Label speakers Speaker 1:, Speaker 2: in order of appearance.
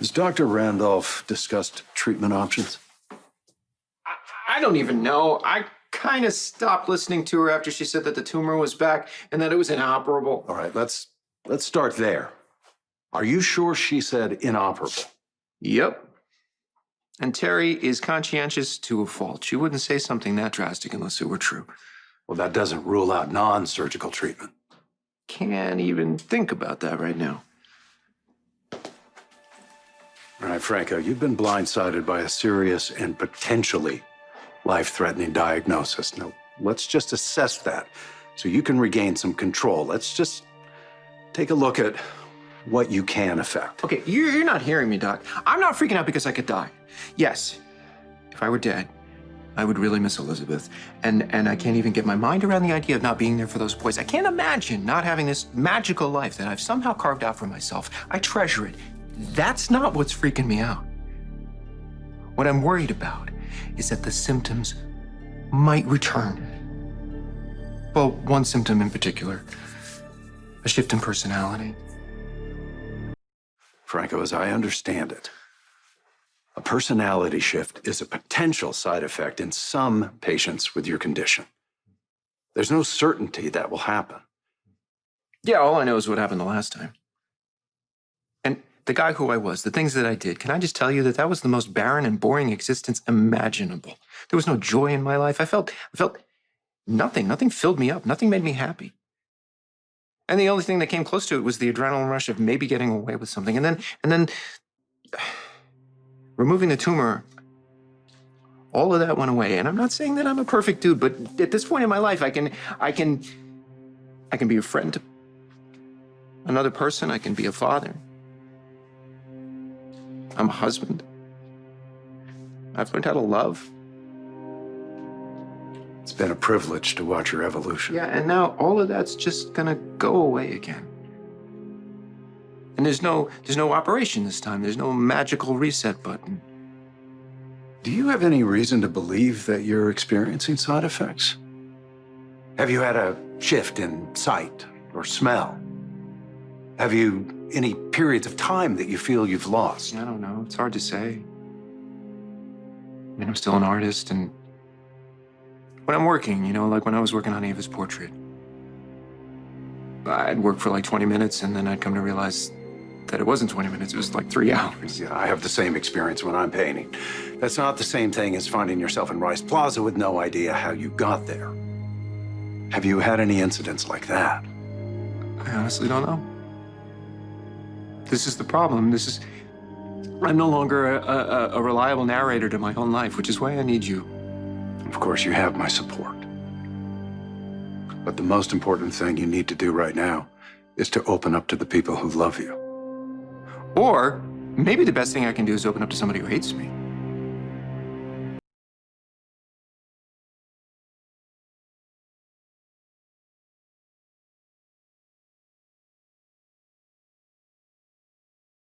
Speaker 1: Has Dr. Randolph discussed treatment options?
Speaker 2: I don't even know. I kind of stopped listening to her after she said that the tumor was back and that it was inoperable.
Speaker 1: All right, let's start there. Are you sure she said inoperable?
Speaker 2: Yep. And Terry is conscientious to a fault. She wouldn't say something that drastic unless it were true.
Speaker 1: Well, that doesn't rule out non-surgical treatment.
Speaker 2: Can't even think about that right now.
Speaker 1: All right, Franco, you've been blindsided by a serious and potentially life-threatening diagnosis. Now, let's just assess that so you can regain some control. Let's just take a look at what you can affect.
Speaker 2: Okay, you're not hearing me, Doc. I'm not freaking out because I could die. Yes, if I were dead, I would really miss Elizabeth. And I can't even get my mind around the idea of not being there for those boys. I can't imagine not having this magical life that I've somehow carved out for myself. I treasure it. That's not what's freaking me out. What I'm worried about is that the symptoms might return. Well, one symptom in particular, a shift in personality.
Speaker 1: Franco, as I understand it, a personality shift is a potential side effect in some patients with your condition. There's no certainty that will happen.
Speaker 2: Yeah, all I know is what happened the last time. And the guy who I was, the things that I did, can I just tell you that that was the most barren and boring existence imaginable? There was no joy in my life. I felt nothing. Nothing filled me up. Nothing made me happy. And the only thing that came close to it was the adrenaline rush of maybe getting away with something. And then removing the tumor, all of that went away. And I'm not saying that I'm a perfect dude, but at this point in my life, I can be a friend to another person. I can be a father. I'm a husband. I've learned how to love.
Speaker 1: It's been a privilege to watch your evolution.
Speaker 2: Yeah, and now all of that's just gonna go away again. And there's no operation this time. There's no magical reset button.
Speaker 1: Do you have any reason to believe that you're experiencing side effects? Have you had a shift in sight or smell? Have you any periods of time that you feel you've lost?
Speaker 2: I don't know. It's hard to say. I mean, I'm still an artist, and when I'm working, you know, like when I was working on Ava's portrait, I'd work for like 20 minutes, and then I'd come to realize that it wasn't 20 minutes, it was like 3 hours.
Speaker 1: Yeah, I have the same experience when I'm painting. That's not the same thing as finding yourself in Rice Plaza with no idea how you got there. Have you had any incidents like that?
Speaker 2: I honestly don't know. This is the problem. I'm no longer a reliable narrator to my own life, which is why I need you.
Speaker 1: Of course, you have my support. But the most important thing you need to do right now is to open up to the people who love you.
Speaker 2: Or maybe the best thing I can do is open up to somebody who hates me.